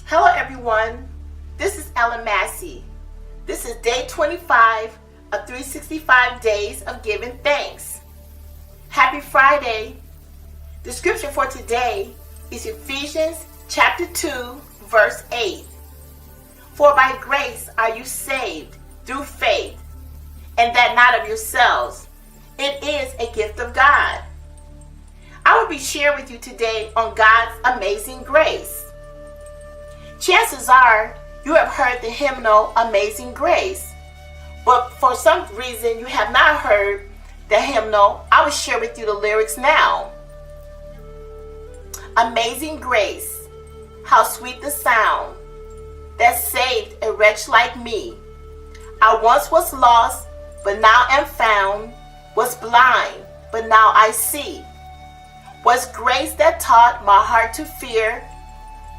Hello everyone, this is Ellen Massey. This is day 25 of 365 days of giving thanks. Happy Friday. The scripture for today is Ephesians chapter 2 verse 8. For by grace are you saved through faith, and that not of yourselves. It is a gift of God. I will be sharing with you today on God's amazing grace. Chances are you have heard the hymnal Amazing Grace, but for some reason you have not heard the hymnal. I will share with you the lyrics now. Amazing grace, how sweet the sound that saved a wretch like me. I once was lost, but now am found, was blind, but now I see. Was grace that taught my heart to fear,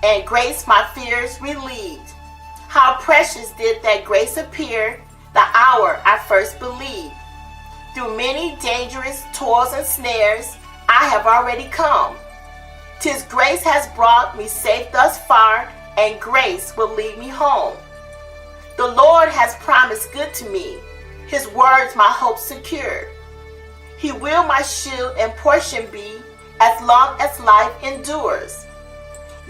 and grace my fears relieved. How precious did that grace appear the hour I first believed. Through many dangerous toils and snares I have already come. 'Tis grace has brought me safe thus far, and grace will lead me home. The Lord has promised good to me, His words my hope secured. He will my shield and portion be as long as life endures.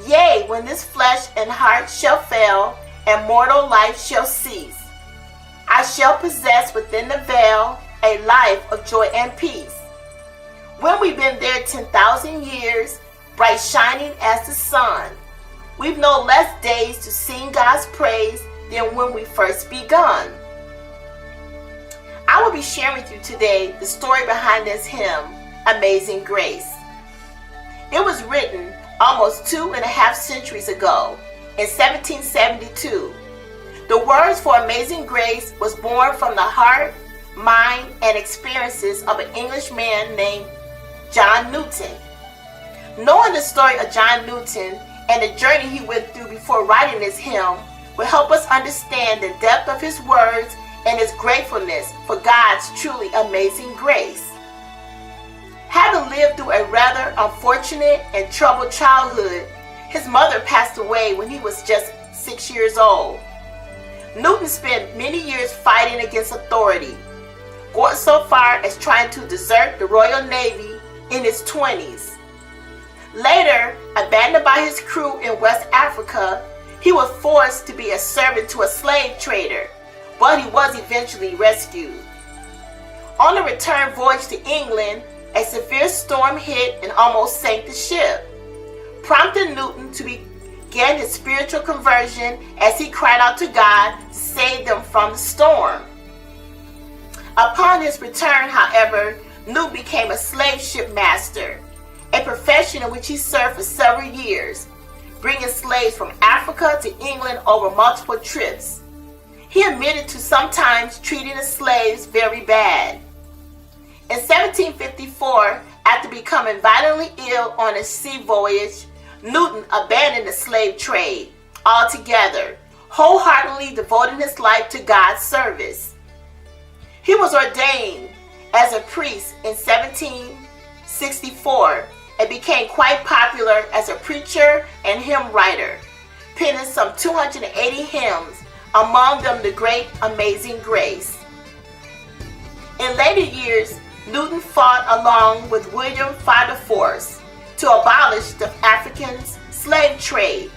Yea, when this flesh and heart shall fail, and mortal life shall cease, I shall possess within the veil a life of joy and peace. When we've been there 10,000 years, bright shining as the sun, we've no less days to sing God's praise than when we first begun. I will be sharing with you today the story behind this hymn, Amazing Grace. It was written almost 2.5 centuries ago, in 1772. The words for Amazing Grace was born from the heart, mind, and experiences of an Englishman named John Newton. Knowing the story of John Newton and the journey he went through before writing this hymn will help us understand the depth of his words and his gratefulness for God's truly amazing grace. Having lived through a rather unfortunate and troubled childhood, his mother passed away when he was just 6 years old. Newton spent many years fighting against authority, going so far as trying to desert the Royal Navy in his 20s. Later, abandoned by his crew in West Africa, he was forced to be a servant to a slave trader, but he was eventually rescued. On the return voyage to England, a severe storm hit and almost sank the ship, prompting Newton to begin his spiritual conversion as he cried out to God to save them from the storm. Upon his return, however, Newton became a slave ship master, a profession in which he served for several years, bringing slaves from Africa to England over multiple trips. He admitted to sometimes treating the slaves very bad. In 1754, after becoming violently ill on a sea voyage, Newton abandoned the slave trade altogether, wholeheartedly devoting his life to God's service. He was ordained as a priest in 1764 and became quite popular as a preacher and hymn writer, penning some 280 hymns, among them the great Amazing Grace. In later years, Newton fought along with William Wilberforce to abolish the African slave trade.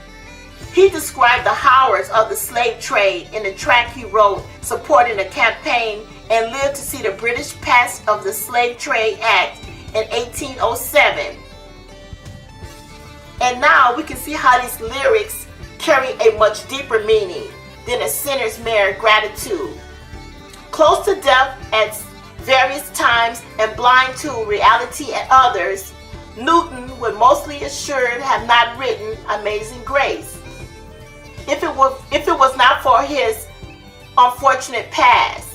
He described the horrors of the slave trade in the tract he wrote supporting the campaign and lived to see the British pass of the Slave Trade Act in 1807. And now we can see how these lyrics carry a much deeper meaning than a sinner's mere gratitude. Close to death at various times and blind to reality at others, Newton would mostly assured have not written Amazing Grace if it was not for his unfortunate past.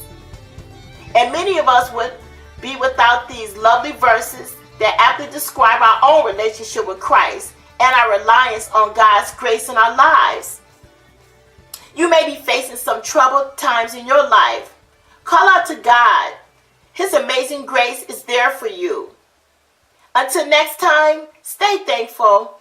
And many of us would be without these lovely verses that aptly describe our own relationship with Christ and our reliance on God's grace in our lives. You may be facing some troubled times in your life. Call out to God. His amazing grace is there for you. Until next time, stay thankful